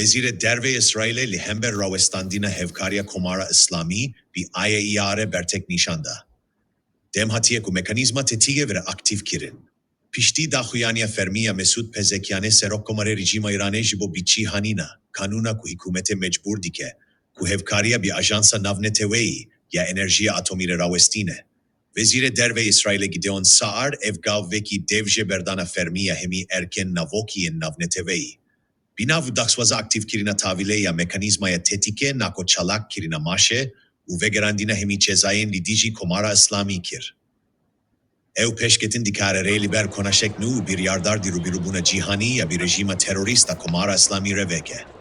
Wezîrê Derve İsraîlê li hember Rawestandina Hevkariya Komara Îslamî bi IAEA bertek nîşan da. Dem hatiye ku Mekanîzma Tetikê ve Aktîvkirin. Piştî daxuyaniya fermî ya Mesûd Pezzekianê serokkomarê rijîma Îranê ji bo bicîhanîna, Qanûna ku Hikûmetê Mecbûr Dike, ku hevkariya bi Ajansa Navneteweyî ya Enerjiya Atomî Rawestîne. Wezîrê Derve İsraîlê Gideon Sa'ar ev gav wekî devjêberdana fermî ya hemî erkên navokî Navneteweyî. Binav daxwaza Aktîvkirina tavîlê ya Mekanîzma Tetikê nako çalak kirina Maşê û vegerandina hemî cezayên li dijî Komara Îslamî kir. Ew peşketin dikarerê li ber konaşek nû û biryardar di rûbîrûbûna cîhanî ya bi rijîma terorîst a Komara Îslamî re veke.